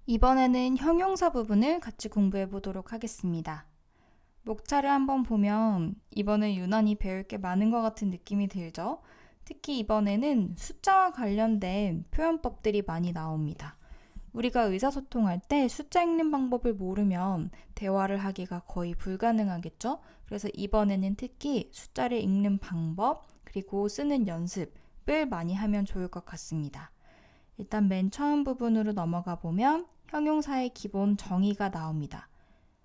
이번에는 형용사 부분을 같이 공부해 보도록 하겠습니다. 목차를 한번 보면 이번에 유난히 배울 게 많은 것 같은 느낌이 들죠? 특히 이번에는 숫자와 관련된 표현법들이 많이 나옵니다. 우리가 의사소통할 때 숫자 읽는 방법을 모르면 대화를 하기가 거의 불가능하겠죠? 그래서 이번에는 특히 숫자를 읽는 방법, 그리고 쓰는 연습을 많이 하면 좋을 것 같습니다. 일단 맨 처음 부분으로 넘어가 보면 형용사의 기본 정의가 나옵니다.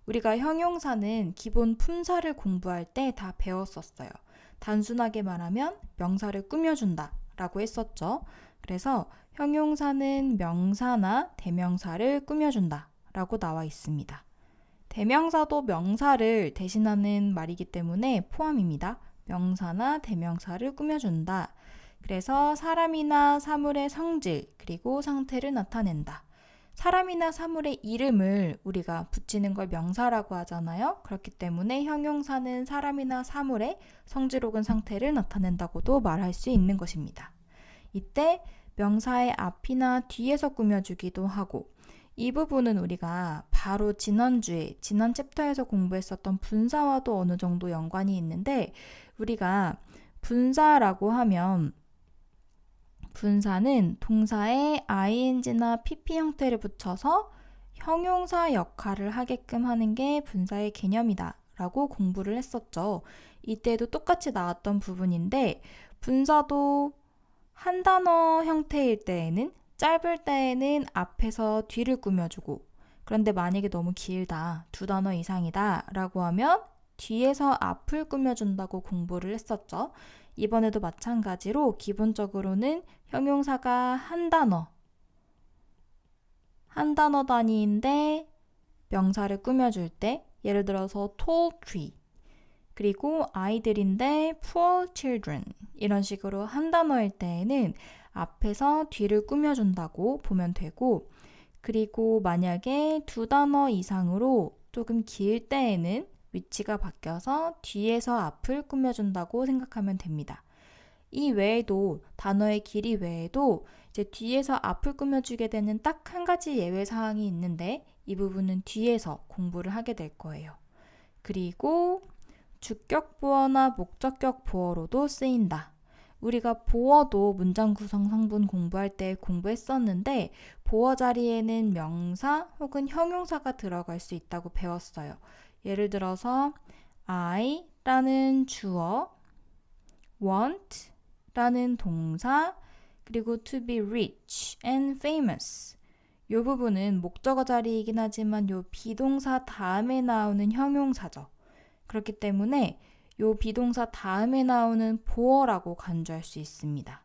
우리가 형용사는 기본 품사를 공부할 때 다 배웠었어요. 단순하게 말하면 명사를 꾸며준다 라고 했었죠. 그래서 형용사는 명사나 대명사를 꾸며준다 라고 나와 있습니다. 대명사도 명사를 대신하는 말이기 때문에 포함입니다. 명사나 대명사를 꾸며준다. 그래서 사람이나 사물의 성질 그리고 상태를 나타낸다. 사람이나 사물의 이름을 우리가 붙이는 걸 명사라고 하잖아요. 그렇기 때문에 형용사는 사람이나 사물의 성질 혹은 상태를 나타낸다고도 말할 수 있는 것입니다. 이때 명사의 앞이나 뒤에서 꾸며주기도 하고, 이 부분은 우리가 바로 지난 챕터에서 공부했었던 분사와도 어느 정도 연관이 있는데, 우리가 분사라고 하면 분사는 동사에 ing나 pp 형태를 붙여서 형용사 역할을 하게끔 하는 게 분사의 개념이다 라고 공부를 했었죠. 이때도 똑같이 나왔던 부분인데, 분사도 한 단어 형태일 때에는, 짧을 때에는 앞에서 뒤를 꾸며주고, 그런데 만약에 너무 길다, 두 단어 이상이다 라고 하면 뒤에서 앞을 꾸며준다고 공부를 했었죠. 이번에도 마찬가지로 기본적으로는 형용사가 한 단어 단위인데 명사를 꾸며줄 때, 예를 들어서 tall tree, 그리고 아이들인데 poor children, 이런 식으로 한 단어일 때에는 앞에서 뒤를 꾸며준다고 보면 되고, 그리고 만약에 두 단어 이상으로 조금 길 때에는 위치가 바뀌어서 뒤에서 앞을 꾸며준다고 생각하면 됩니다. 이 외에도, 단어의 길이 외에도 이제 뒤에서 앞을 꾸며주게 되는 딱 한 가지 예외 사항이 있는데, 이 부분은 뒤에서 공부를 하게 될 거예요. 그리고 주격 보어나 목적격 보어로도 쓰인다. 우리가 보어도 문장 구성 성분 공부할 때 공부했었는데, 보어 자리에는 명사 혹은 형용사가 들어갈 수 있다고 배웠어요. 예를 들어서 I라는 주어, want 라는 동사, 그리고 to be rich and famous, 이 부분은 목적어 자리이긴 하지만 이 비동사 다음에 나오는 형용사죠. 그렇기 때문에 이 비동사 다음에 나오는 보어라고 간주할 수 있습니다.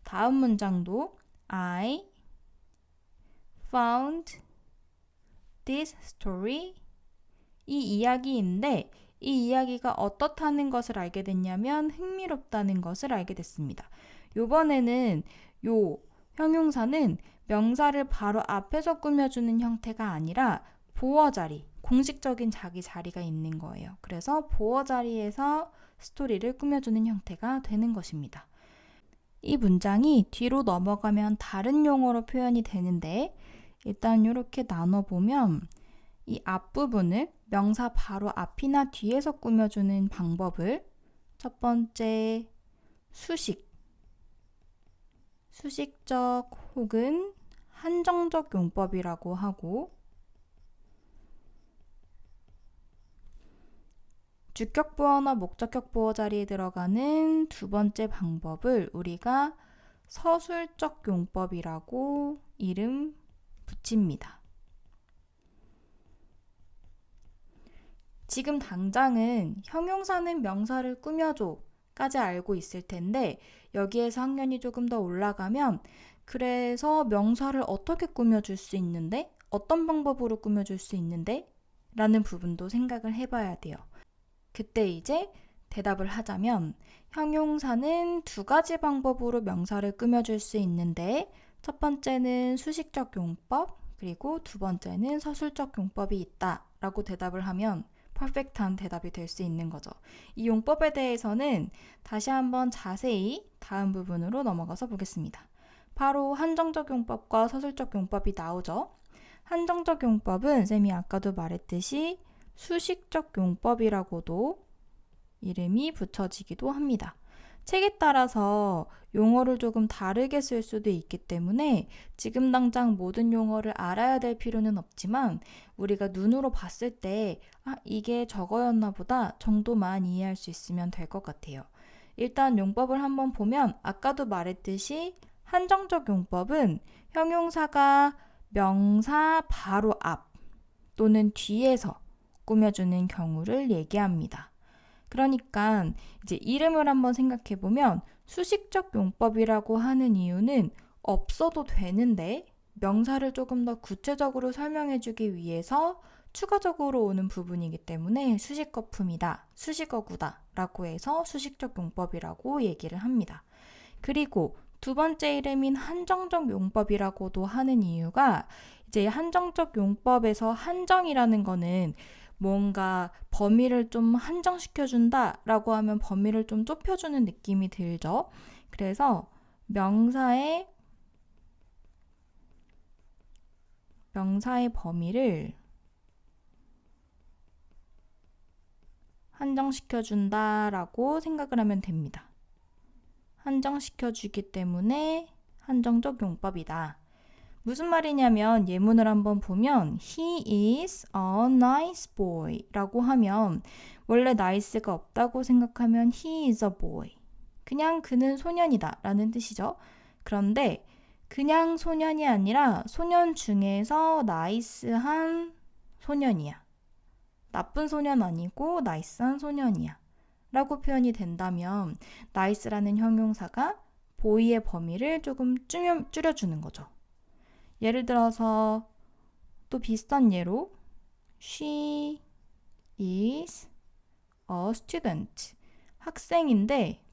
다음 문장도 I found this story, 이 이야기인데, 이 이야기가 어떻다는 것을 알게 됐냐면 흥미롭다는 것을 알게 됐습니다. 이번에는 요 형용사는 명사를 바로 앞에서 꾸며주는 형태가 아니라 보어 자리, 공식적인 자기 자리가 있는 거예요. 그래서 보어 자리에서 스토리를 꾸며주는 형태가 되는 것입니다. 이 문장이 뒤로 넘어가면 다른 용어로 표현이 되는데, 일단 이렇게 나눠보면 이 앞부분을 명사 바로 앞이나 뒤에서 꾸며주는 방법을 첫 번째 수식적 혹은 한정적 용법이라고 하고, 주격 보어나 목적격 보어 자리에 들어가는 두 번째 방법을 우리가 서술적 용법이라고 이름 붙입니다. 지금 당장은 형용사는 명사를 꾸며줘 까지 알고 있을 텐데, 여기에서 학년이 조금 더 올라가면 그래서 명사를 어떻게 꾸며줄 수 있는데, 어떤 방법으로 꾸며줄 수 있는데 라는 부분도 생각을 해봐야 돼요. 그때 이제 대답을 하자면, 형용사는 두 가지 방법으로 명사를 꾸며줄 수 있는데, 첫 번째는 수식적 용법, 그리고 두 번째는 서술적 용법이 있다 라고 대답을 하면 퍼펙트한 대답이 될 수 있는 거죠. 이 용법에 대해서는 다시 한번 자세히 다음 부분으로 넘어가서 보겠습니다. 바로 한정적 용법과 서술적 용법이 나오죠. 한정적 용법은 쌤이 아까도 말했듯이 수식적 용법이라고도 이름이 붙여지기도 합니다. 책에 따라서 용어를 조금 다르게 쓸 수도 있기 때문에 지금 당장 모든 용어를 알아야 될 필요는 없지만 우리가 눈으로 봤을 때 이게 저거였나 보다 정도만 이해할 수 있으면 될 것 같아요. 일단 용법을 한번 보면 아까도 말했듯이 한정적 용법은 형용사가 명사 바로 앞 또는 뒤에서 꾸며주는 경우를 얘기합니다. 그러니까 이제 이름을 한번 생각해 보면 수식적 용법이라고 하는 이유는 없어도 되는데 명사를 조금 더 구체적으로 설명해 주기 위해서 추가적으로 오는 부분이기 때문에 수식어품이다, 수식어구다 라고 해서 수식적 용법이라고 얘기를 합니다. 그리고 두 번째 이름인 한정적 용법이라고도 하는 이유가 이제 한정적 용법에서 한정이라는 거는 뭔가 범위를 좀 한정시켜준다 라고 하면 범위를 좀 좁혀주는 느낌이 들죠. 그래서 명사의 범위를 한정시켜준다 라고 생각을 하면 됩니다. 한정시켜주기 때문에 한정적 용법이다. 무슨 말이냐면 예문을 한번 보면 He is a nice boy 라고 하면 원래 nice가 없다고 생각하면 He is a boy. 그냥 그는 소년이다 라는 뜻이죠. 그런데 그냥 소년이 아니라 소년 중에서 나이스한 소년이야. 나쁜 소년 아니고 나이스한 소년이야. 라고 표현이 된다면 나이스라는 형용사가 보이의 범위를 조금 줄여주는 거죠. 예를 들어서 또 비슷한 예로 She is a student. 학생인데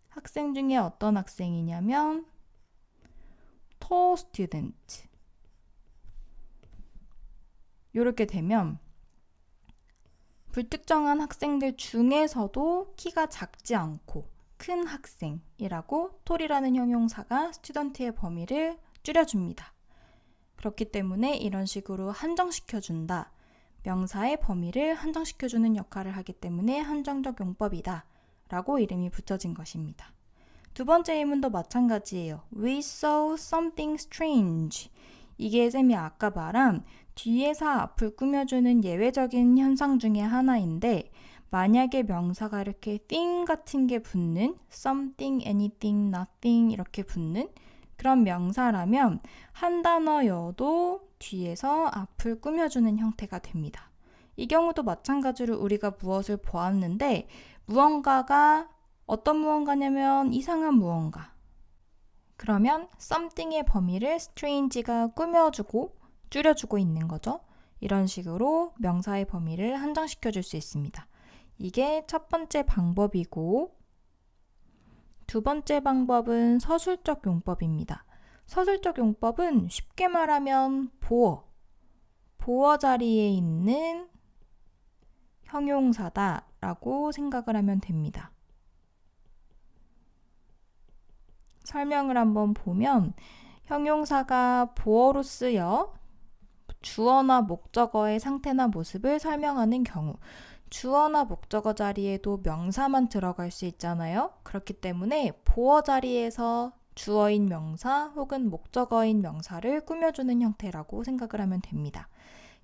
학생 중에 어떤 학생이냐면 tall student. 이렇게 되면 불특정한 학생들 중에서도 키가 작지 않고 큰 학생이라고 tall이라는 형용사가 student의 범위를 줄여줍니다. 그렇기 때문에 이런 식으로 한정시켜준다. 명사의 범위를 한정시켜주는 역할을 하기 때문에 한정적 용법이다. 라고 이름이 붙여진 것입니다. 두 번째 예문도 마찬가지예요. We saw something strange. 이게 쌤이 아까 말한 뒤에서 앞을 꾸며주는 예외적인 현상 중에 하나인데 만약에 명사가 이렇게 thing 같은 게 붙는 something, anything, nothing 이렇게 붙는 그런 명사라면 한 단어여도 뒤에서 앞을 꾸며주는 형태가 됩니다. 이 경우도 마찬가지로 우리가 무엇을 보았는데 무언가가 어떤 무언가냐면 이상한 무언가. 그러면 something의 범위를 strange가 꾸며주고 줄여주고 있는 거죠. 이런 식으로 명사의 범위를 한정시켜줄 수 있습니다. 이게 첫 번째 방법이고 두 번째 방법은 서술적 용법입니다. 서술적 용법은 쉽게 말하면 보어 자리에 있는 형용사다 라고 생각을 하면 됩니다. 설명을 한번 보면 형용사가 보어로 쓰여 주어나 목적어의 상태나 모습을 설명하는 경우 주어나 목적어 자리에도 명사만 들어갈 수 있잖아요. 그렇기 때문에 보어 자리에서 주어인 명사 혹은 목적어인 명사를 꾸며주는 형태라고 생각을 하면 됩니다.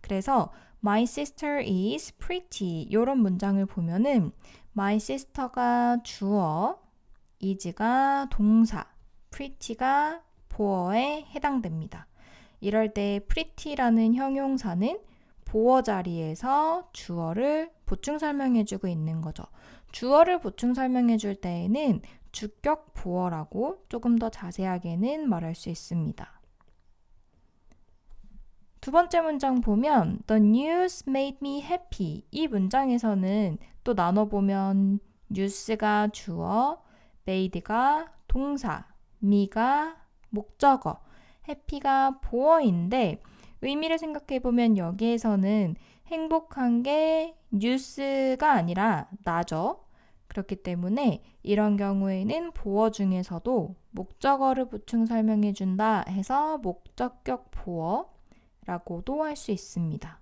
그래서 My sister is pretty 이런 문장을 보면은 My sister가 주어, is가 동사, pretty가 보어에 해당됩니다. 이럴 때 pretty라는 형용사는 보어 자리에서 주어를 보충 설명해주고 있는 거죠. 주어를 보충 설명해줄 때에는 주격 보어라고 조금 더 자세하게는 말할 수 있습니다. 두 번째 문장 보면 The news made me happy. 이 문장에서는 또 나눠보면 news가 주어, made가 동사, me가 목적어, happy가 보어인데 의미를 생각해보면 여기에서는 행복한 게 news가 아니라 나죠. 그렇기 때문에 이런 경우에는 보어 중에서도 목적어를 보충 설명해준다 해서 목적격 보어 라고도 할 수 있습니다.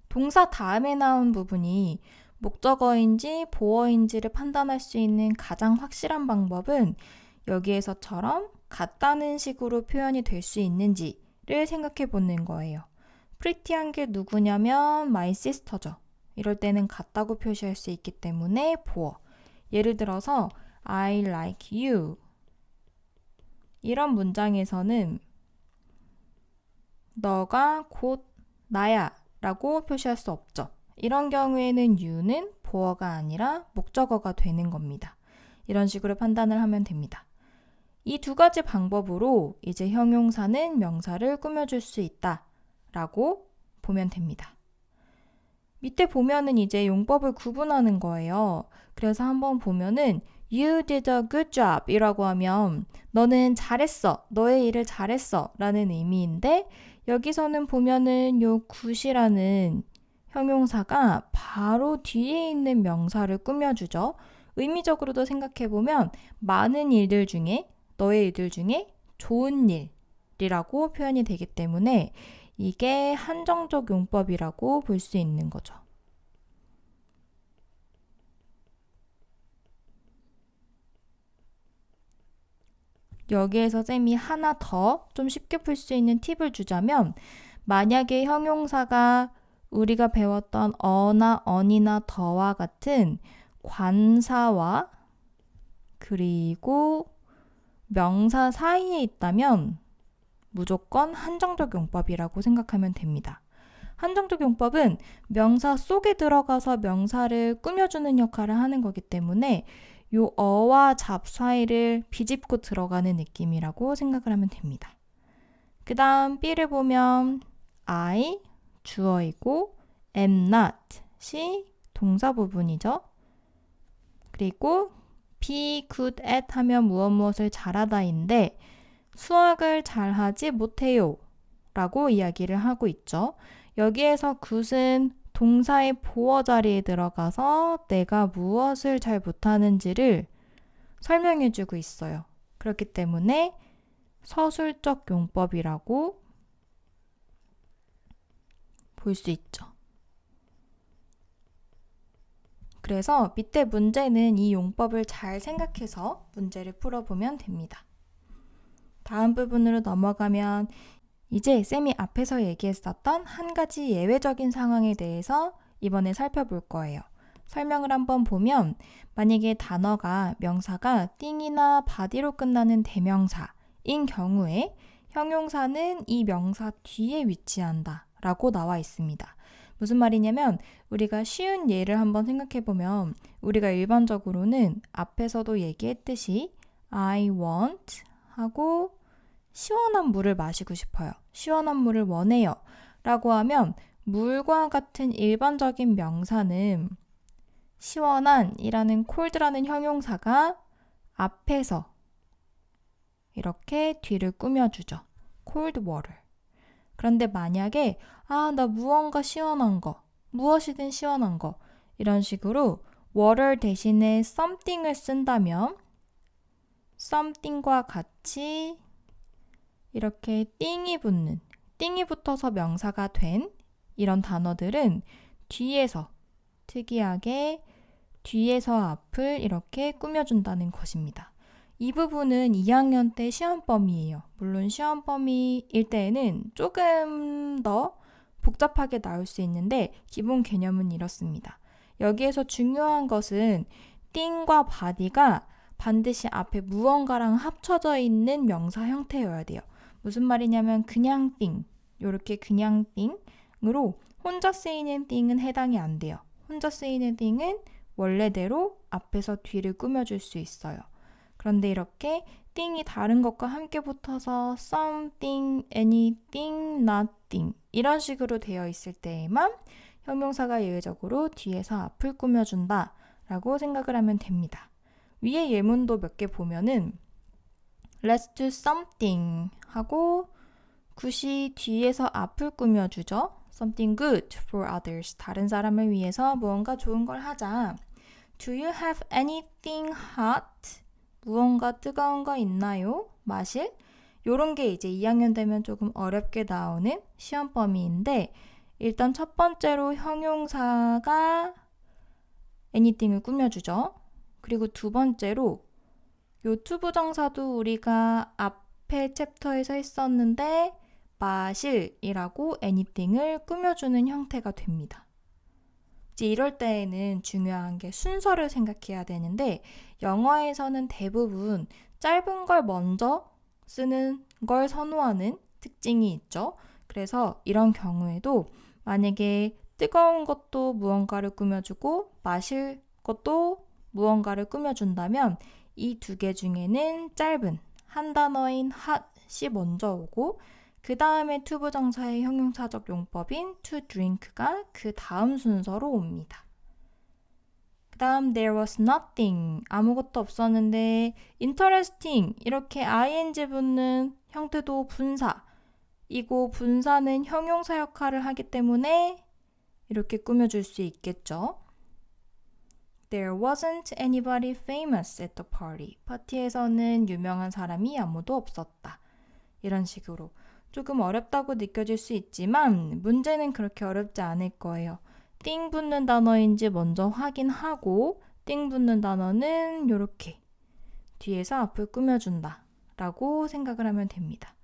동사 다음에 나온 부분이 목적어인지 보어인지를 판단할 수 있는 가장 확실한 방법은 여기에서처럼 같다는 식으로 표현이 될 수 있는지를 생각해 보는 거예요. pretty한 게 누구냐면 my sister죠. 이럴 때는 같다고 표시할 수 있기 때문에 보어. 예를 들어서 I like you. 이런 문장에서는 너가 곧 나야 라고 표시할 수 없죠. 이런 경우에는 you는 보어가 아니라 목적어가 되는 겁니다. 이런 식으로 판단을 하면 됩니다. 이 두 가지 방법으로 이제 형용사는 명사를 꾸며줄 수 있다 라고 보면 됩니다. 밑에 보면은 이제 용법을 구분하는 거예요. 그래서 한번 보면은 You did a good job 이라고 하면 너는 잘했어, 너의 일을 잘했어 라는 의미인데 여기서는 보면은 요 good이라는 형용사가 바로 뒤에 있는 명사를 꾸며주죠. 의미적으로도 생각해보면 많은 일들 중에 너의 일들 중에 좋은 일이라고 표현이 되기 때문에 이게 한정적 용법이라고 볼 수 있는 거죠. 여기에서 쌤이 하나 더 좀 쉽게 풀 수 있는 팁을 주자면 만약에 형용사가 우리가 배웠던 어나 언이나 더와 같은 관사와 그리고 명사 사이에 있다면 무조건 한정적 용법이라고 생각하면 됩니다. 한정적 용법은 명사 속에 들어가서 명사를 꾸며주는 역할을 하는 거기 때문에 요 어와 잡 사이를 비집고 들어가는 느낌이라고 생각을 하면 됩니다. 그 다음 B를 보면 I, 주어이고 am not이 동사 부분이죠. 그리고 be good at 하면 무엇을 잘하다인데 수학을 잘하지 못해요 라고 이야기를 하고 있죠. 여기에서 good은 동사의 보어 자리에 들어가서 내가 무엇을 잘 못하는지를 설명해주고 있어요. 그렇기 때문에 서술적 용법이라고 볼 수 있죠. 그래서 밑에 문제는 이 용법을 잘 생각해서 문제를 풀어보면 됩니다. 다음 부분으로 넘어가면 이제 쌤이 앞에서 얘기했었던 한 가지 예외적인 상황에 대해서 이번에 살펴볼 거예요. 설명을 한번 보면 만약에 단어가 명사가 띵이나 바디로 끝나는 대명사인 경우에 형용사는 이 명사 뒤에 위치한다 라고 나와 있습니다. 무슨 말이냐면 우리가 쉬운 예를 한번 생각해 보면 우리가 일반적으로는 앞에서도 얘기했듯이 I want 하고 시원한 물을 마시고 싶어요. 시원한 물을 원해요. 라고 하면 물과 같은 일반적인 명사는 시원한 이라는 cold라는 형용사가 앞에서 이렇게 뒤를 꾸며주죠. cold water. 그런데 만약에 나 무언가 시원한 거, 무엇이든 시원한 거 이런 식으로 water 대신에 something을 쓴다면 something과 같이 이렇게 띵이 붙어서 명사가 된 이런 단어들은 뒤에서 특이하게 뒤에서 앞을 이렇게 꾸며준다는 것입니다. 이 부분은 2학년 때 시험 범위예요. 물론 시험 범위일 때에는 조금 더 복잡하게 나올 수 있는데 기본 개념은 이렇습니다. 여기에서 중요한 것은 띵과 바디가 반드시 앞에 무언가랑 합쳐져 있는 명사 형태여야 돼요. 무슨 말이냐면 그냥 띵, 이렇게 그냥 띵으로 혼자 쓰이는 띵은 해당이 안 돼요. 혼자 쓰이는 띵은 원래대로 앞에서 뒤를 꾸며줄 수 있어요. 그런데 이렇게 띵이 다른 것과 함께 붙어서 something, anything, nothing 이런 식으로 되어 있을 때에만 형용사가 예외적으로 뒤에서 앞을 꾸며준다 라고 생각을 하면 됩니다. 위에 예문도 몇 개 보면은 Let's do something 하고 굿이 뒤에서 앞을 꾸며주죠. Something good for others. 다른 사람을 위해서 무언가 좋은 걸 하자. Do you have anything hot? 무언가 뜨거운 거 있나요? 마실? 요런 게 이제 2학년 되면 조금 어렵게 나오는 시험 범위인데 일단 첫 번째로 형용사가 anything을 꾸며주죠. 그리고 두 번째로 요 투부정사도 우리가 앞에 챕터에서 했었는데 마실이라고 anything을 꾸며주는 형태가 됩니다. 이제 이럴 때에는 중요한 게 순서를 생각해야 되는데 영어에서는 대부분 짧은 걸 먼저 쓰는 걸 선호하는 특징이 있죠. 그래서 이런 경우에도 만약에 뜨거운 것도 무언가를 꾸며주고 마실 것도 무언가를 꾸며준다면 이 두 개 중에는 짧은 한 단어인 hot이 먼저 오고 그 다음에 투부정사의 형용사적 용법인 to drink가 그 다음 순서로 옵니다. 그 다음 there was nothing 아무것도 없었는데 interesting 이렇게 ing 붙는 형태도 분사 이고 분사는 형용사 역할을 하기 때문에 이렇게 꾸며줄 수 있겠죠. There wasn't anybody famous at the party. 파티에서는 유명한 사람이 아무도 없었다. 이런 식으로 조금 어렵다고 느껴질 수 있지만 문제는 그렇게 어렵지 않을 거예요. 띵 붙는 단어인지 먼저 확인하고 띵 붙는 단어는 이렇게 뒤에서 앞을 꾸며준다 라고 생각을 하면 됩니다.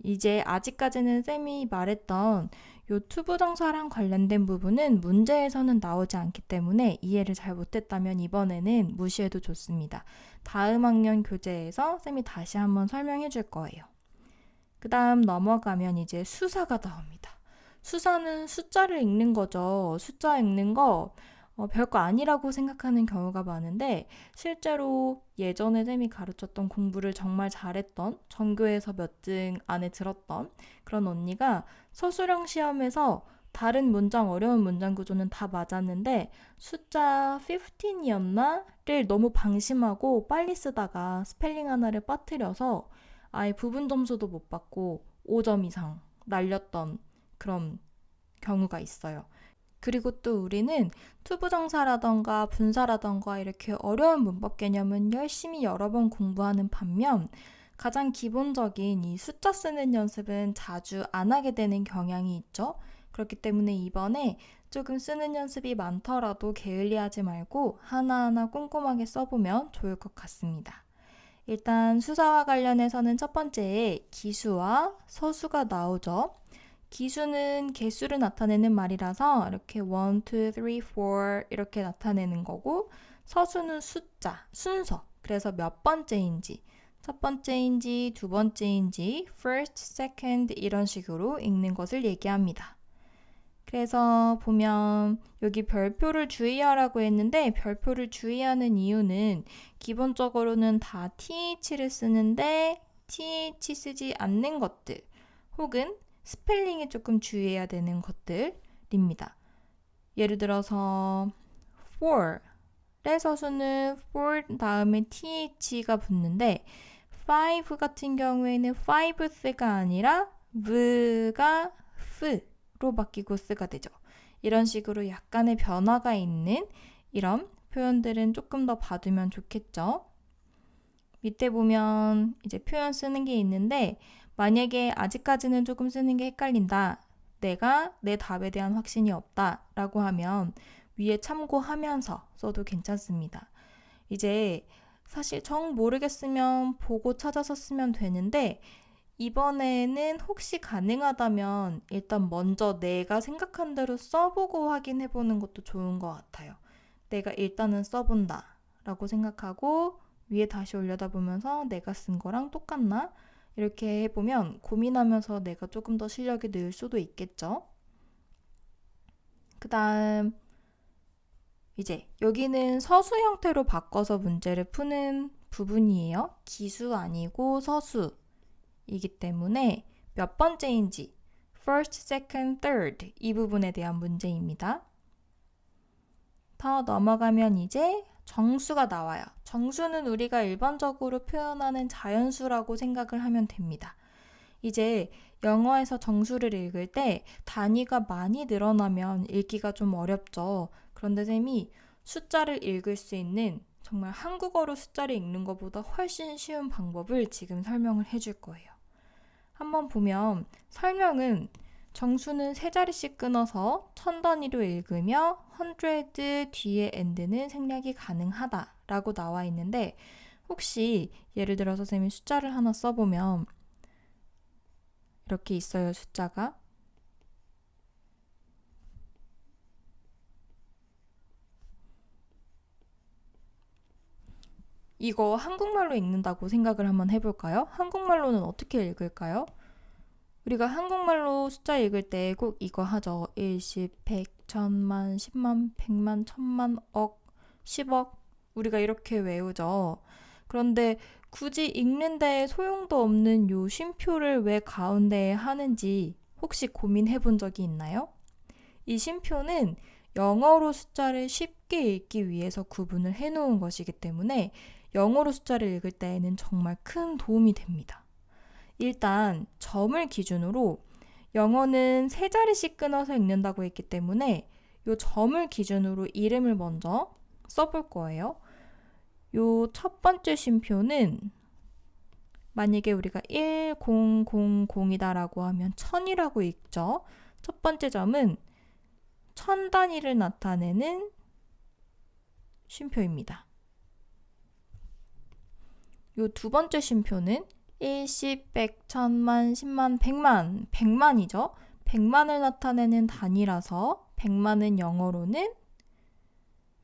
이제 아직까지는 쌤이 말했던 요 투부정사랑 관련된 부분은 문제에서는 나오지 않기 때문에 이해를 잘 못했다면 이번에는 무시해도 좋습니다. 다음 학년 교재에서 쌤이 다시 한번 설명해 줄 거예요. 그 다음 넘어가면 이제 수사가 나옵니다. 수사는 숫자를 읽는 거죠. 숫자 읽는 거 별거 아니라고 생각하는 경우가 많은데 실제로 예전에 쌤이 가르쳤던 공부를 정말 잘했던 전교에서 몇 등 안에 들었던 그런 언니가 서술형 시험에서 다른 문장 어려운 문장 구조는 다 맞았는데 숫자 15이었나를 너무 방심하고 빨리 쓰다가 스펠링 하나를 빠뜨려서 아예 부분 점수도 못 받고 5점 이상 날렸던 그런 경우가 있어요. 그리고 또 우리는 투부정사라던가 분사라던가 이렇게 어려운 문법 개념은 열심히 여러 번 공부하는 반면 가장 기본적인 이 숫자 쓰는 연습은 자주 안 하게 되는 경향이 있죠. 그렇기 때문에 이번에 조금 쓰는 연습이 많더라도 게을리하지 말고 하나하나 꼼꼼하게 써보면 좋을 것 같습니다. 일단 수사와 관련해서는 첫 번째에 기수와 서수가 나오죠. 기수는 개수를 나타내는 말이라서 이렇게 1, 2, 3, 4 이렇게 나타내는 거고 서수는 숫자, 순서 그래서 몇 번째인지 첫 번째인지 두 번째인지 first, second 이런 식으로 읽는 것을 얘기합니다. 그래서 보면 여기 별표를 주의하라고 했는데 별표를 주의하는 이유는 기본적으로는 다 TH를 쓰는데 TH 쓰지 않는 것들 혹은 스펠링에 조금 주의해야 되는 것들입니다. 예를 들어서 for의 서수는 for 다음에 th가 붙는데 five 같은 경우에는 fiveth가 아니라 v가 f로 바뀌고 쓰가 되죠. 이런 식으로 약간의 변화가 있는 이런 표현들은 조금 더 봐두면 좋겠죠. 밑에 보면 이제 표현 쓰는 게 있는데 만약에 아직까지는 조금 쓰는 게 헷갈린다. 내가 내 답에 대한 확신이 없다. 라고 하면 위에 참고하면서 써도 괜찮습니다. 이제 사실 정 모르겠으면 보고 찾아서 쓰면 되는데 이번에는 혹시 가능하다면 일단 먼저 내가 생각한 대로 써보고 확인해보는 것도 좋은 것 같아요. 내가 일단은 써본다 라고 생각하고 위에 다시 올려다보면서 내가 쓴 거랑 똑같나? 이렇게 해보면 고민하면서 내가 조금 더 실력이 늘 수도 있겠죠. 그 다음 이제 여기는 서수 형태로 바꿔서 문제를 푸는 부분이에요. 기수 아니고 서수이기 때문에 몇 번째인지 first, second, third 이 부분에 대한 문제입니다. 더 넘어가면 이제 정수가 나와요. 정수는 우리가 일반적으로 표현하는 자연수라고 생각을 하면 됩니다. 이제 영어에서 정수를 읽을 때 단위가 많이 늘어나면 읽기가 좀 어렵죠. 그런데 쌤이 숫자를 읽을 수 있는 정말 한국어로 숫자를 읽는 것보다 훨씬 쉬운 방법을 지금 설명을 해줄 거예요. 한번 보면 설명은 정수는 세 자리씩 끊어서 1000단위로 읽으며 100 뒤에 end는 생략이 가능하다 라고 나와 있는데 혹시 예를 들어서 선생님이 숫자를 하나 써보면 이렇게 있어요. 숫자가 이거 한국말로 읽는다고 생각을 한번 해볼까요? 한국말로는 어떻게 읽을까요? 우리가 한국말로 숫자 읽을 때 꼭 이거 하죠. 1, 10, 100, 1000만, 10만, 100만, 1000만, 억, 10억 우리가 이렇게 외우죠. 그런데 굳이 읽는데 소용도 없는 요 쉼표를 왜 가운데에 하는지 혹시 고민해 본 적이 있나요? 이 쉼표는 영어로 숫자를 쉽게 읽기 위해서 구분을 해 놓은 것이기 때문에 영어로 숫자를 읽을 때에는 정말 큰 도움이 됩니다. 일단 점을 기준으로 영어는 세 자리씩 끊어서 읽는다고 했기 때문에 이 점을 기준으로 이름을 먼저 써볼 거예요. 요 첫 번째 쉼표는 만약에 우리가 1000이다라고 하면 1000이라고 읽죠. 첫 번째 점은 1000단위를 나타내는 쉼표입니다. 요 두 번째 쉼표는 1, 10, 100, 1000만, 10만, 100만, 100만이죠. 100만을 나타내는 단위라서 100만은 영어로는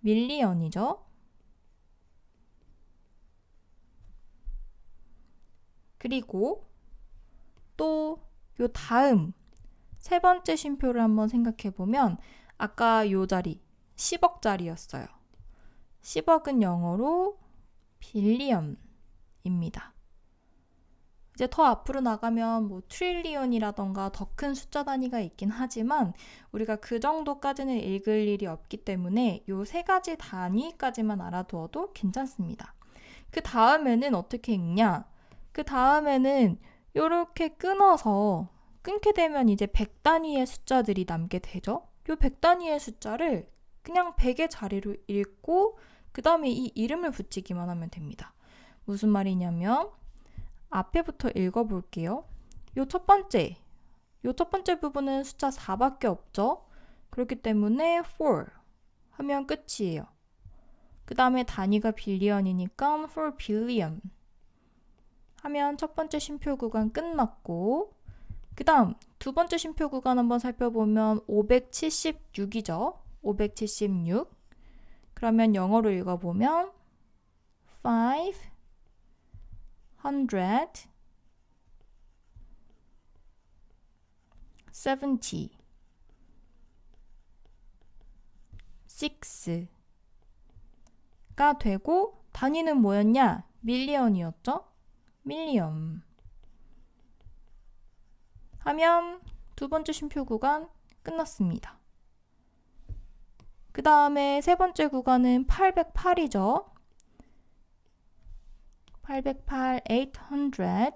밀리언이죠. 그리고 또 요 다음 세 번째 쉼표를 한번 생각해 보면 아까 요 자리 10억짜리였어요. 10억은 영어로 빌리언입니다. 이제 더 앞으로 나가면 뭐 트릴리언이라던가 더 큰 숫자 단위가 있긴 하지만 우리가 그 정도까지는 읽을 일이 없기 때문에 요 세 가지 단위까지만 알아두어도 괜찮습니다. 그 다음에는 어떻게 읽냐? 그 다음에는 이렇게 끊어서 끊게 되면 이제 100단위의 숫자들이 남게 되죠. 요 100단위의 숫자를 그냥 100의 자리로 읽고 그 다음에 이 이름을 붙이기만 하면 됩니다. 무슨 말이냐면 앞에부터 읽어볼게요. 요 첫 번째 부분은 숫자 4밖에 없죠. 그렇기 때문에 4 하면 끝이에요. 그 다음에 단위가 빌리언이니까 4 billion 하면 첫 번째 쉼표 구간 끝났고 그 다음 두 번째 쉼표 구간 한번 살펴보면 576이죠. 576 그러면 영어로 읽어보면 500 70 6가 되고 단위는 뭐였냐? 밀리언이었죠? 밀리언 하면 두 번째 쉼표 구간 끝났습니다. 그 다음에 세 번째 구간은 808이죠. 808, 800 8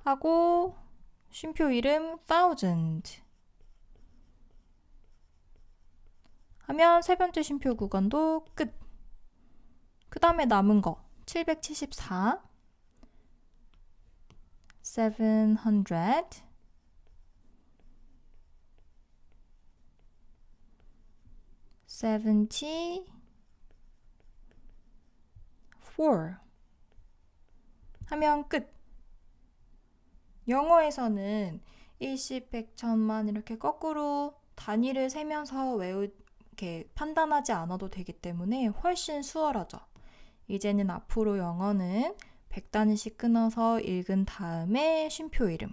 하고 쉼표 이름 1000 하면 세 번째 쉼표 구간도 끝. 그 다음에 남은 거 774 700 74 하면 끝. 영어에서는 10, 100, 1000만 이렇게 거꾸로 단위를 세면서 이렇게 판단하지 않아도 되기 때문에 훨씬 수월하죠. 이제는 앞으로 영어는 100단위씩 끊어서 읽은 다음에 쉼표 이름,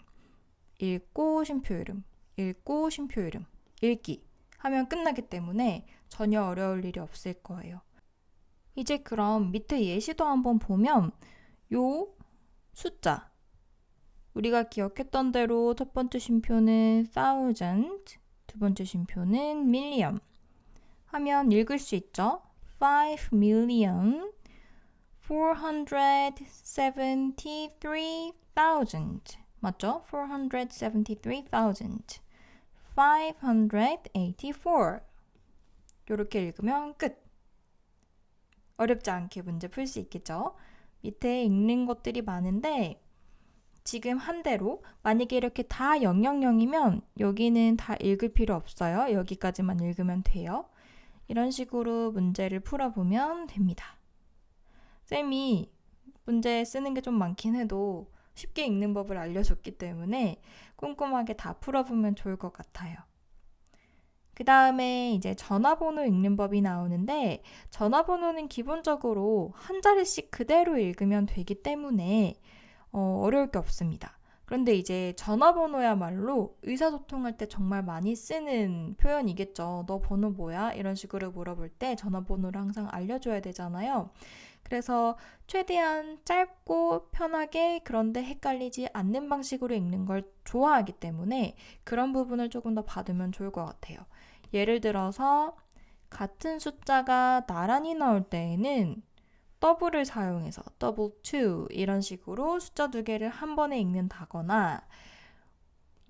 읽고 쉼표 이름, 읽고 쉼표 이름, 읽기 하면 끝나기 때문에 전혀 어려울 일이 없을 거예요. 이제 그럼 밑에 예시도 한번 보면 요 숫자 우리가 기억했던 대로 첫 번째 쉼표는 1000, 두 번째 쉼표는 million 하면 읽을 수 있죠. 5,473,000 맞죠? 473,000 584 이렇게 읽으면 끝. 어렵지 않게 문제 풀 수 있겠죠? 밑에 읽는 것들이 많은데 지금 한 대로 만약에 이렇게 다 000이면 여기는 다 읽을 필요 없어요. 여기까지만 읽으면 돼요. 이런 식으로 문제를 풀어보면 됩니다. 쌤이 문제 쓰는 게 좀 많긴 해도 쉽게 읽는 법을 알려줬기 때문에 꼼꼼하게 다 풀어보면 좋을 것 같아요. 그 다음에 이제 전화번호 읽는 법이 나오는데 전화번호는 기본적으로 한 자리씩 그대로 읽으면 되기 때문에 어려울 게 없습니다. 그런데 이제 전화번호야말로 의사소통할 때 정말 많이 쓰는 표현이겠죠. 너 번호 뭐야? 이런 식으로 물어볼 때 전화번호를 항상 알려줘야 되잖아요. 그래서 최대한 짧고 편하게 그런데 헷갈리지 않는 방식으로 읽는 걸 좋아하기 때문에 그런 부분을 조금 더 봐두면 좋을 것 같아요. 예를 들어서 같은 숫자가 나란히 나올 때에는 더블을 사용해서 double two 이런 식으로 숫자 두 개를 한 번에 읽는다거나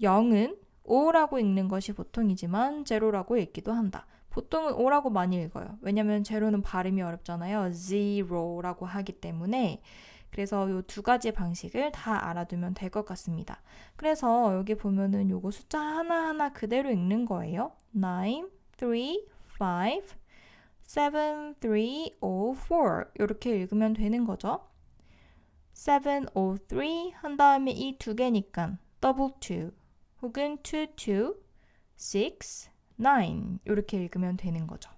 0은 5라고 읽는 것이 보통이지만 제로라고 읽기도 한다. 보통은 5라고 많이 읽어요. 왜냐면 제로는 발음이 어렵잖아요. zero라고 하기 때문에 그래서 이 두 가지 방식을 다 알아두면 될 것 같습니다. 그래서 여기 보면은 요거 숫자 하나하나 그대로 읽는 거예요. 9, 3, 5, 7, 3, 0, 4 이렇게 읽으면 되는 거죠. 7, 0, 3 한 다음에 이 두 개니까 double 2 혹은 2, 2, 6, 9 이렇게 읽으면 되는 거죠.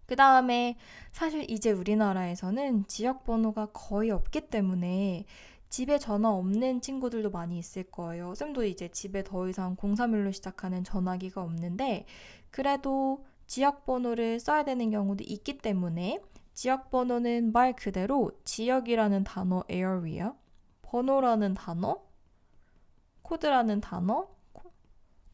그 다음에 사실 이제 우리나라에서는 지역 번호가 거의 없기 때문에 집에 전화 없는 친구들도 많이 있을 거예요. 쌤도 이제 집에 더 이상 031로 시작하는 전화기가 없는데 그래도 지역 번호를 써야 되는 경우도 있기 때문에 지역 번호는 말 그대로 지역이라는 단어 area, 번호라는 단어, 코드라는 단어,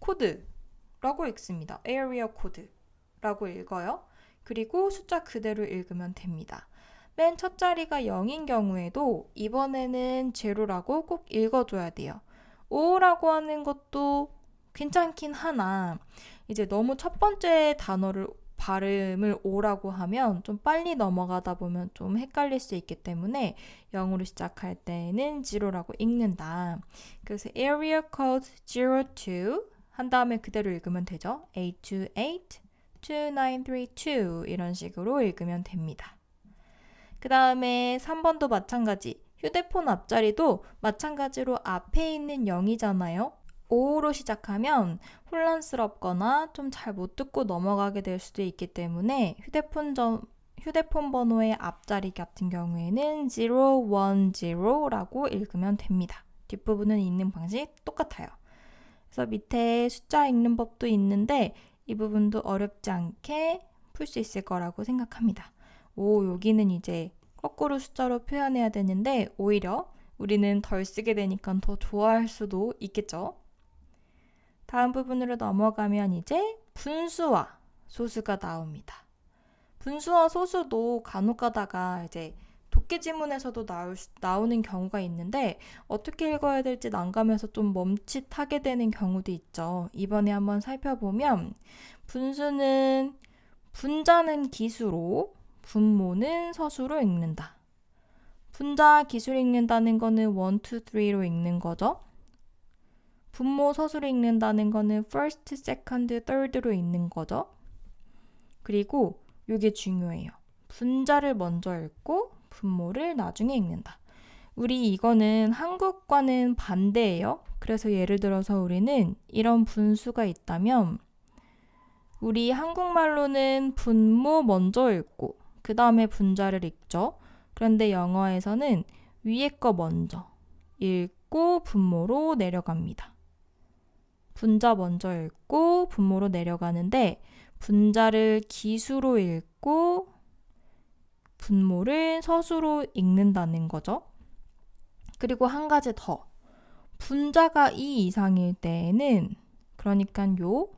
코드라고 읽습니다. area 코드라고 읽어요. 그리고 숫자 그대로 읽으면 됩니다. 맨 첫 자리가 0인 경우에도 이번에는 제로라고 꼭 읽어줘야 돼요. 5라고 하는 것도 괜찮긴 하나 이제 너무 첫 번째 단어를 발음을 오라고 하면 좀 빨리 넘어가다 보면 좀 헷갈릴 수 있기 때문에 0으로 시작할 때는 제로라고 읽는다. 그래서 area code 02 한 다음에 그대로 읽으면 되죠. 828 2932 이런 식으로 읽으면 됩니다. 그 다음에 3번도 마찬가지. 휴대폰 앞자리도 마찬가지로 앞에 있는 0이잖아요. 5로 시작하면 혼란스럽거나 좀 잘 못 듣고 넘어가게 될 수도 있기 때문에 휴대폰 번호의 앞자리 같은 경우에는 010라고 읽으면 됩니다. 뒷부분은 읽는 방식 똑같아요. 그래서 밑에 숫자 읽는 법도 있는데 이 부분도 어렵지 않게 풀 수 있을 거라고 생각합니다. 여기는 이제 거꾸로 숫자로 표현해야 되는데 오히려 우리는 덜 쓰게 되니까 더 좋아할 수도 있겠죠. 다음 부분으로 넘어가면 이제 분수와 소수가 나옵니다. 분수와 소수도 간혹 가다가 이제 독해 지문에서도 나오는 경우가 있는데 어떻게 읽어야 될지 난감해서 좀 멈칫하게 되는 경우도 있죠. 이번에 한번 살펴보면 분수는 분자는 기수로 분모는 서수로 읽는다. 분자 기수로 읽는다는 거는 1, 2, 3로 읽는 거죠. 분모 서수로 읽는다는 거는 first, second, third로 읽는 거죠. 그리고 이게 중요해요. 분자를 먼저 읽고 분모를 나중에 읽는다. 우리 이거는 한국과는 반대예요. 그래서 예를 들어서 우리는 이런 분수가 있다면 우리 한국말로는 분모 먼저 읽고 그 다음에 분자를 읽죠. 그런데 영어에서는 위에 거 먼저 읽고 분모로 내려갑니다. 분자 먼저 읽고 분모로 내려가는데 분자를 기수로 읽고 분모를 서수로 읽는다는 거죠. 그리고 한 가지 더. 분자가 2 이상일 때에는 그러니까 요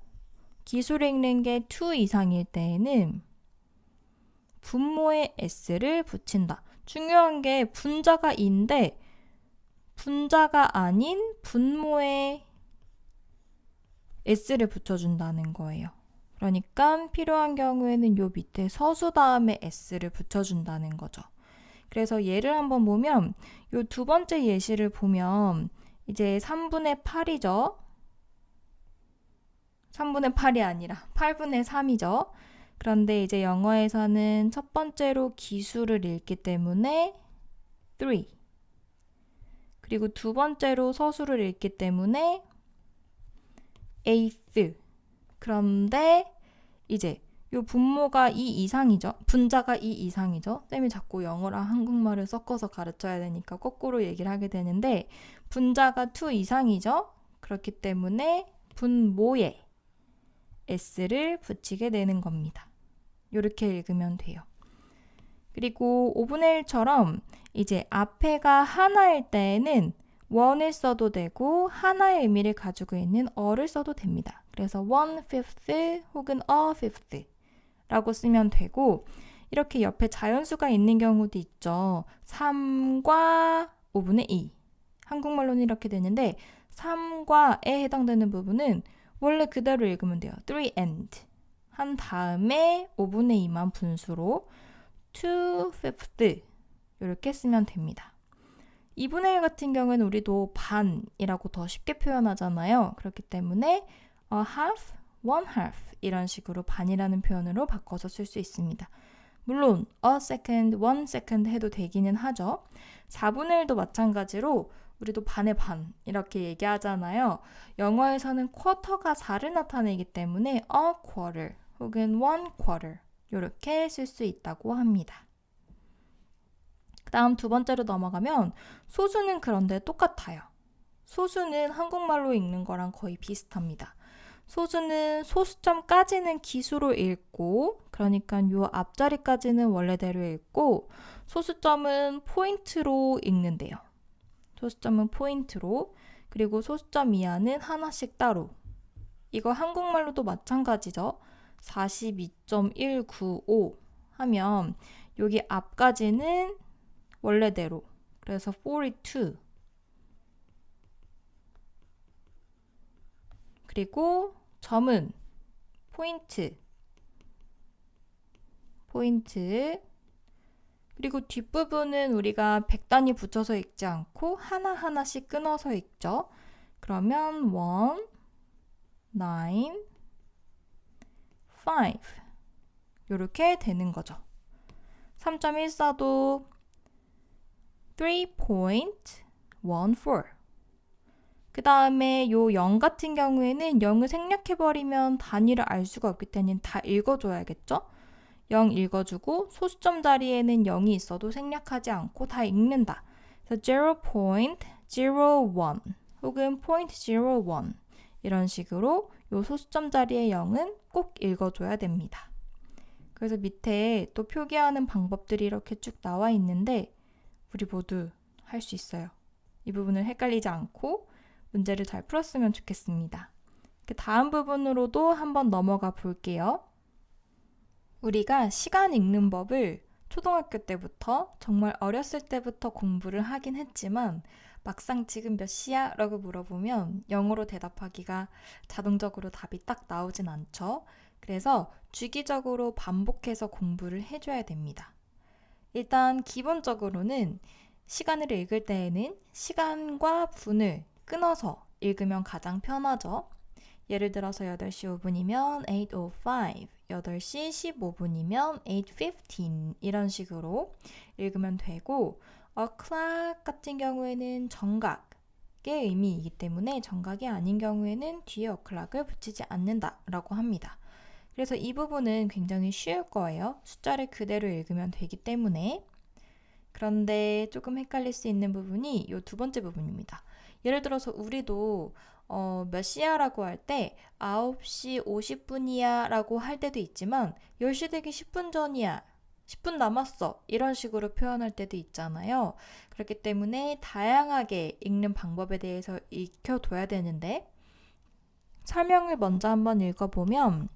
기수로 읽는 게 2 이상일 때에는 분모에 s를 붙인다. 중요한 게 분자가 2인데 분자가 아닌 분모에 s를 붙여준다는 거예요. 그러니까 필요한 경우에는 요 밑에 서수 다음에 s를 붙여준다는 거죠. 그래서 예를 한번 보면 요 두 번째 예시를 보면 이제 3분의 8이죠. 3분의 8이 아니라 8분의 3이죠. 그런데 이제 영어에서는 첫 번째로 기수를 읽기 때문에 3. 그리고 두 번째로 서수를 읽기 때문에 eighth. 그런데 이제 요 분모가 2 이상이죠. 분자가 2 이상이죠. 쌤이 자꾸 영어랑 한국말을 섞어서 가르쳐야 되니까 거꾸로 얘기를 하게 되는데 분자가 2 이상이죠. 그렇기 때문에 분모에 s를 붙이게 되는 겁니다. 이렇게 읽으면 돼요. 그리고 5분의 1처럼 이제 앞에가 하나일 때에는 one을 써도 되고 하나의 의미를 가지고 있는 a를 써도 됩니다. 그래서 1/5 혹은 a fifth 라고 쓰면 되고 이렇게 옆에 자연수가 있는 경우도 있죠. 3과 5분의 2. 한국말로는 이렇게 되는데 3과에 해당되는 부분은 원래 그대로 읽으면 돼요. 3 and 한 다음에 5분의 2만 분수로 2/5 이렇게 쓰면 됩니다. 2분의 1 같은 경우에는 우리도 반이라고 더 쉽게 표현하잖아요. 그렇기 때문에 a half, 1/2 이런 식으로 반이라는 표현으로 바꿔서 쓸 수 있습니다. 물론 a second, 1 second 해도 되기는 하죠. 4분의 1도 마찬가지로 우리도 반의 반 이렇게 얘기하잖아요. 영어에서는 쿼터가 4를 나타내기 때문에 a quarter 혹은 1 quarter 이렇게 쓸 수 있다고 합니다. 그 다음 두 번째로 넘어가면 소수는 그런데 똑같아요. 소수는 한국말로 읽는 거랑 거의 비슷합니다. 소수는 소수점까지는 기수로 읽고 그러니까 요 앞자리까지는 원래대로 읽고 소수점은 포인트로 읽는데요. 소수점은 포인트로 그리고 소수점 이하는 하나씩 따로. 이거 한국말로도 마찬가지죠. 42.195 하면 여기 앞까지는 원래대로 그래서 42 그리고 점은 포인트 그리고 뒷부분은 우리가 100단위 붙여서 읽지 않고 하나하나씩 끊어서 읽죠. 그러면 1, 9, 5 이렇게 되는 거죠. 3.14도 3.14 그 다음에 요 0 같은 경우에는 0을 생략해버리면 단위를 알 수가 없기 때문에 다 읽어줘야겠죠? 0 읽어주고 소수점 자리에는 0이 있어도 생략하지 않고 다 읽는다. 그래서 0.01 혹은 0.01 이런 식으로 요 소수점 자리의 0은 꼭 읽어줘야 됩니다. 그래서 밑에 또 표기하는 방법들이 이렇게 쭉 나와 있는데 우리 모두 할 수 있어요. 이 부분을 헷갈리지 않고 문제를 잘 풀었으면 좋겠습니다. 그 다음 부분으로도 한번 넘어가 볼게요. 우리가 시간 읽는 법을 초등학교 때부터 정말 어렸을 때부터 공부를 하긴 했지만 막상 지금 몇 시야? 라고 물어보면 영어로 대답하기가 자동적으로 답이 딱 나오진 않죠. 그래서 주기적으로 반복해서 공부를 해줘야 됩니다. 일단 기본적으로는 시간을 읽을 때에는 시간과 분을 끊어서 읽으면 가장 편하죠. 예를 들어서 8시 5분이면 8:05, 8시 15분이면 8:15 이런 식으로 읽으면 되고 o'clock 같은 경우에는 정각의 의미이기 때문에 정각이 아닌 경우에는 뒤에 o'clock을 붙이지 않는다라고 합니다. 그래서 이 부분은 굉장히 쉬울 거예요. 숫자를 그대로 읽으면 되기 때문에. 그런데 조금 헷갈릴 수 있는 부분이 이 두 번째 부분입니다. 예를 들어서 우리도 몇 시야 라고 할 때 9시 50분이야 라고 할 때도 있지만 10시 되기 10분 전이야 10분 남았어 이런 식으로 표현할 때도 있잖아요. 그렇기 때문에 다양하게 읽는 방법에 대해서 익혀둬야 되는데 설명을 먼저 한번 읽어보면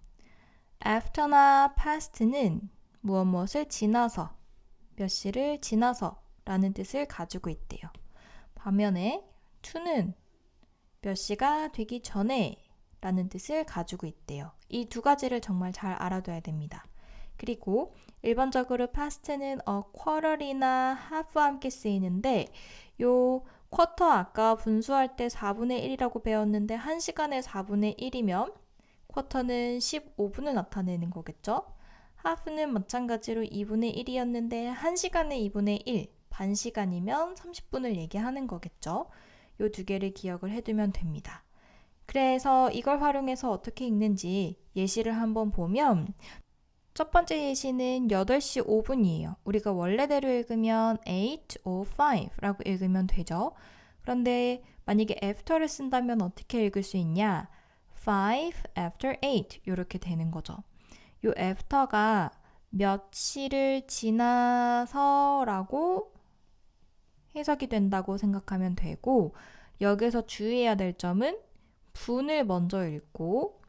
after나 past는 무엇을 지나서 몇 시를 지나서 라는 뜻을 가지고 있대요. 반면에 to는 몇 시가 되기 전에 라는 뜻을 가지고 있대요. 이 두 가지를 정말 잘 알아둬야 됩니다. 그리고 일반적으로 past는 a quarter이나 half와 함께 쓰이는데 요 쿼터 아까 분수할 때 4분의 1이라고 배웠는데 1시간에 4분의 1이면 쿼터는 15분을 나타내는 거겠죠? half는 마찬가지로 2분의 1이었는데 1시간에 2분의 1, 반시간이면 30분을 얘기하는 거겠죠? 요 두 개를 기억을 해두면 됩니다. 그래서 이걸 활용해서 어떻게 읽는지 예시를 한번 보면 첫 번째 예시는 8시 5분이에요. 우리가 원래대로 읽으면 8:05라고 읽으면 되죠. 그런데 만약에 after를 쓴다면 어떻게 읽을 수 있냐? 5 after 8 이렇게 되는 거죠. 이 after가 몇 시를 지나서라고 해석이 된다고 생각하면 되고 여기서 주의해야 될 점은 분을 먼저 읽고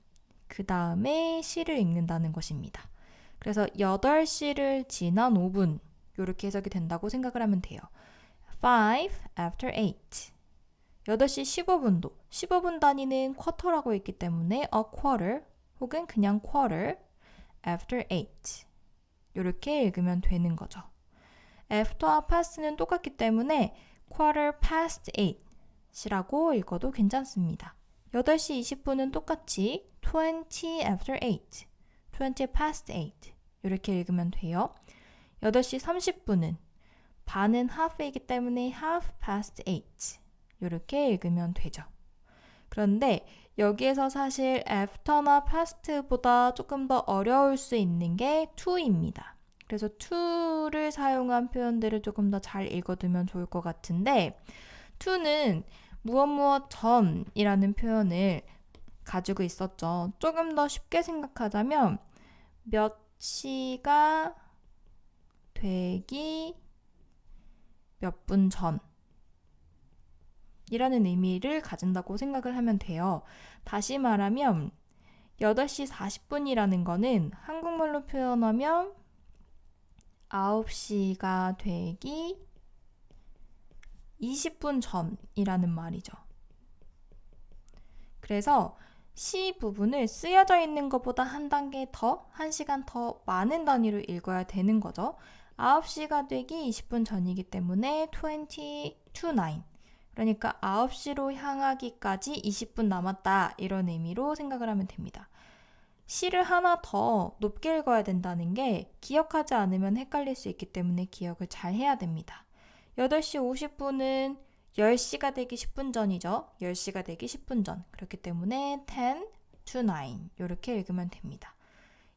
그 다음에 시를 읽는다는 것입니다. 그래서 8시를 지난 5분 이렇게 해석이 된다고 생각을 하면 돼요. 5 after 8 8시 15분도 15분 단위는 쿼터라고 있기 때문에 a quarter 혹은 그냥 quarter after 8 이렇게 읽으면 되는 거죠. after와 past는 똑같기 때문에 quarter past 8이라고 읽어도 괜찮습니다. 8시 20분은 똑같이 20 after 8 20 past 8 이렇게 읽으면 돼요. 8시 30분은 반은 half이기 때문에 half past 8 이렇게 읽으면 되죠. 그런데 여기에서 사실 after나 past보다 조금 더 어려울 수 있는 게 to입니다. 그래서 to를 사용한 표현들을 조금 더 잘 읽어두면 좋을 것 같은데 to는 무엇 전이라는 표현을 가지고 있었죠. 조금 더 쉽게 생각하자면 몇 시가 되기 몇 분 전 이라는 의미를 가진다고 생각을 하면 돼요. 다시 말하면 8시 40분이라는 거는 한국말로 표현하면 9시가 되기 20분 전이라는 말이죠. 그래서 시 부분을 쓰여져 있는 것보다 한 단계 더, 1시간 더 많은 단위로 읽어야 되는 거죠. 9시가 되기 20분 전이기 때문에 20 to 9. 그러니까 9시로 향하기까지 20분 남았다. 이런 의미로 생각을 하면 됩니다. 시를 하나 더 높게 읽어야 된다는 게 기억하지 않으면 헷갈릴 수 있기 때문에 기억을 잘 해야 됩니다. 8시 50분은 10시가 되기 10분 전이죠. 10시가 되기 10분 전. 그렇기 때문에 10 to 9 이렇게 읽으면 됩니다.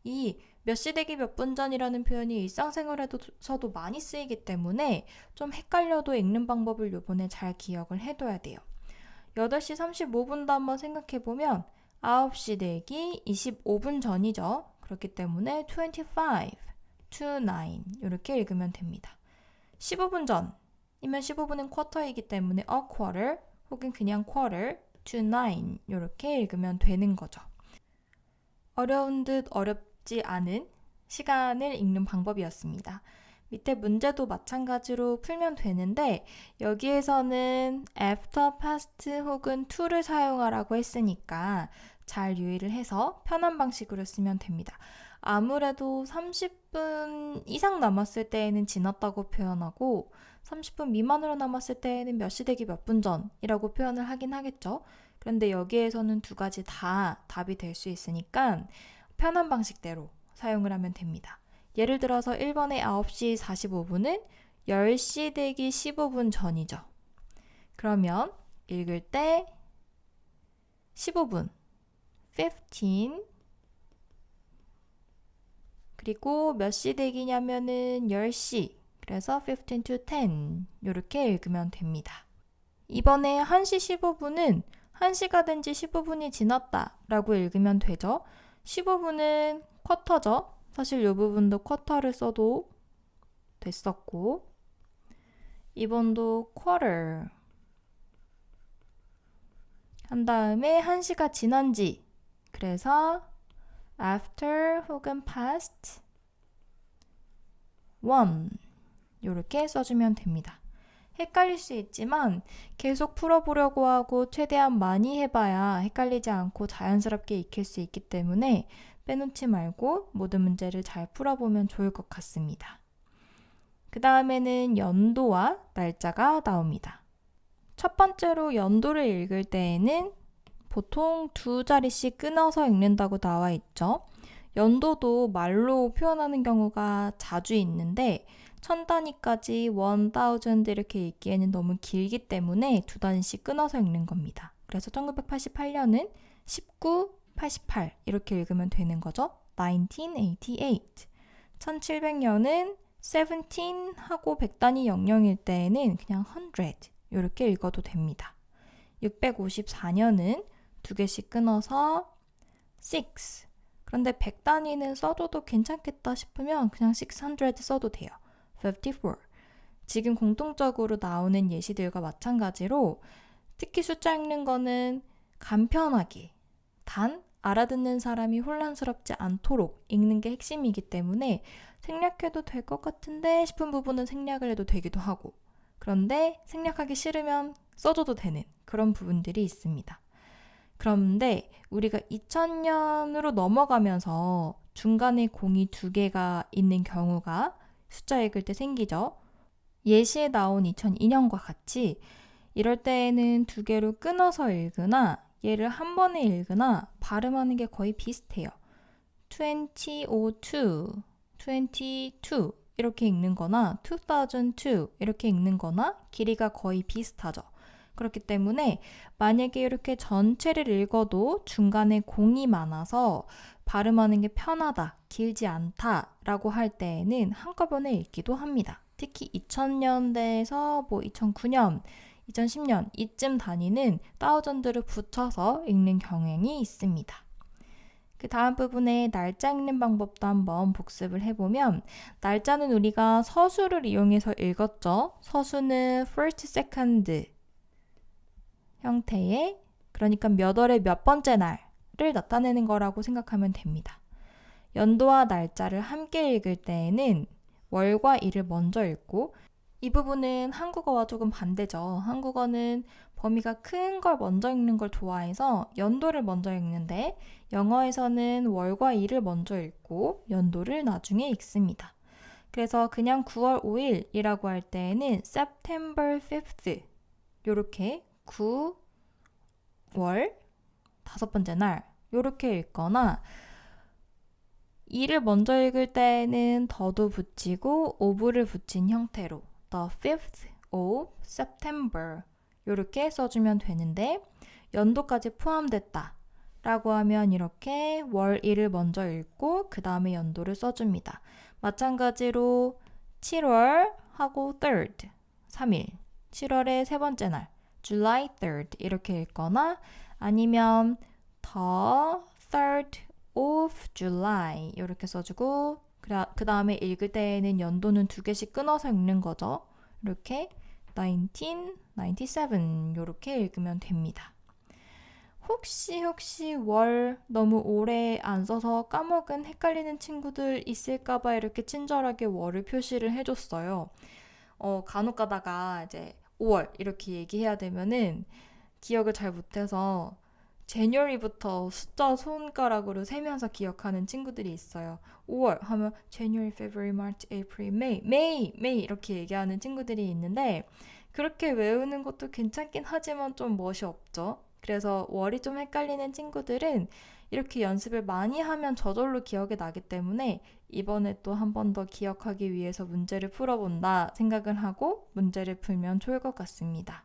이 몇 시 되기 몇 분 전이라는 표현이 일상생활에서도 많이 쓰이기 때문에 좀 헷갈려도 읽는 방법을 요번에 잘 기억을 해둬야 돼요. 8시 35분도 한번 생각해보면 9시 되기 25분 전이죠. 그렇기 때문에 25 to 9 이렇게 읽으면 됩니다. 15분 전이면 15분은 쿼터이기 때문에 a quarter 혹은 그냥 quarter to 9 이렇게 읽으면 되는 거죠. 어려운 듯 어렵지 않은 시간을 읽는 방법이었습니다. 밑에 문제도 마찬가지로 풀면 되는데 여기에서는 after, past 혹은 to를 사용하라고 했으니까 잘 유의를 해서 편한 방식으로 쓰면 됩니다. 아무래도 30분 이상 남았을 때에는 지났다고 표현하고 30분 미만으로 남았을 때에는 몇 시 되기 몇 분 전이라고 표현을 하긴 하겠죠. 그런데 여기에서는 두 가지 다 답이 될 수 있으니까 편한 방식대로 사용을 하면 됩니다. 예를 들어서 1번의 9시 45분은 10시 되기 15분 전이죠. 그러면 읽을 때 15분, 15 그리고 몇 시 되기냐면은 10시 그래서 15 to 10 이렇게 읽으면 됩니다. 이번에 1시 15분은 1시가 된 지 15분이 지났다 라고 읽으면 되죠. 15분은 쿼터죠. 사실 이 부분도 쿼터를 써도 됐었고 이번도 quarter 한 다음에 1시가 지난지 그래서 after 혹은 past 1 이렇게 써주면 됩니다. 헷갈릴 수 있지만 계속 풀어보려고 하고 최대한 많이 해봐야 헷갈리지 않고 자연스럽게 익힐 수 있기 때문에 빼놓지 말고 모든 문제를 잘 풀어보면 좋을 것 같습니다. 그 다음에는 연도와 날짜가 나옵니다. 첫 번째로 연도를 읽을 때에는 보통 두 자리씩 끊어서 읽는다고 나와 있죠. 연도도 말로 표현하는 경우가 자주 있는데 1000단위까지 1000 이렇게 읽기에는 너무 길기 때문에 두 단위씩 끊어서 읽는 겁니다. 그래서 1988년은 1988 이렇게 읽으면 되는 거죠. 1988. 1700년은 17 하고 100단위 00일 때에는 그냥 100 이렇게 읽어도 됩니다. 654년은 두 개씩 끊어서 6. 그런데 100단위는 써줘도 괜찮겠다 싶으면 그냥 600 써도 돼요. 54. 지금 공통적으로 나오는 예시들과 마찬가지로 특히 숫자 읽는 거는 간편하게 단 알아듣는 사람이 혼란스럽지 않도록 읽는 게 핵심이기 때문에 생략해도 될 것 같은데 싶은 부분은 생략을 해도 되기도 하고 그런데 생략하기 싫으면 써줘도 되는 그런 부분들이 있습니다. 그런데 우리가 2000년으로 넘어가면서 중간에 공이 두 개가 있는 경우가 숫자 읽을 때 생기죠. 예시에 나온 2002년과 같이 이럴 때에는 두 개로 끊어서 읽으나 얘를 한 번에 읽으나 발음하는 게 거의 비슷해요. 2002, 22 이렇게 읽는 거나 2002 이렇게 읽는 거나 길이가 거의 비슷하죠. 그렇기 때문에 만약에 이렇게 전체를 읽어도 중간에 공이 많아서 발음하는 게 편하다, 길지 않다라고 할 때에는 한꺼번에 읽기도 합니다. 특히 2000년대에서 2009년, 2010년 이쯤 단위는 다우전드를 붙여서 읽는 경향이 있습니다. 그 다음 부분에 날짜 읽는 방법도 한번 복습을 해보면 날짜는 우리가 서수를 이용해서 읽었죠. 서수는 first, second 형태의 그러니까 몇 월의 몇 번째 날을 나타내는 거라고 생각하면 됩니다. 연도와 날짜를 함께 읽을 때에는 월과 일을 먼저 읽고 이 부분은 한국어와 조금 반대죠. 한국어는 범위가 큰 걸 먼저 읽는 걸 좋아해서 연도를 먼저 읽는데 영어에서는 월과 일을 먼저 읽고 연도를 나중에 읽습니다. 그래서 그냥 9월 5일이라고 할 때에는 September 5th 이렇게 9월 다섯 번째 날 이렇게 읽거나 일을 먼저 읽을 때는 더도 붙이고 of를 붙인 형태로 the 5th of September 이렇게 써주면 되는데 연도까지 포함됐다 라고 하면 이렇게 월 1을 먼저 읽고 그 다음에 연도를 써줍니다. 마찬가지로 7월 하고 3rd 3일 7월의 세 번째 날 July 3rd 이렇게 읽거나 아니면 the 3rd of July 이렇게 써주고 그 다음에 읽을 때에는 연도는 두 개씩 끊어서 읽는 거죠. 이렇게 1997 이렇게 읽으면 됩니다. 혹시 월 너무 오래 안 써서 까먹은 헷갈리는 친구들 있을까봐 이렇게 친절하게 월을 표시를 해줬어요. 간혹 가다가 이제 5월 이렇게 얘기해야 되면은 기억을 잘 못해서 January부터 숫자 손가락으로 세면서 기억하는 친구들이 있어요. 5월 하면 January, February, March, April, May 이렇게 얘기하는 친구들이 있는데 그렇게 외우는 것도 괜찮긴 하지만 좀 멋이 없죠. 그래서 월이 좀 헷갈리는 친구들은 이렇게 연습을 많이 하면 저절로 기억이 나기 때문에 이번에 또 한 번 더 기억하기 위해서 문제를 풀어본다 생각을 하고 문제를 풀면 좋을 것 같습니다.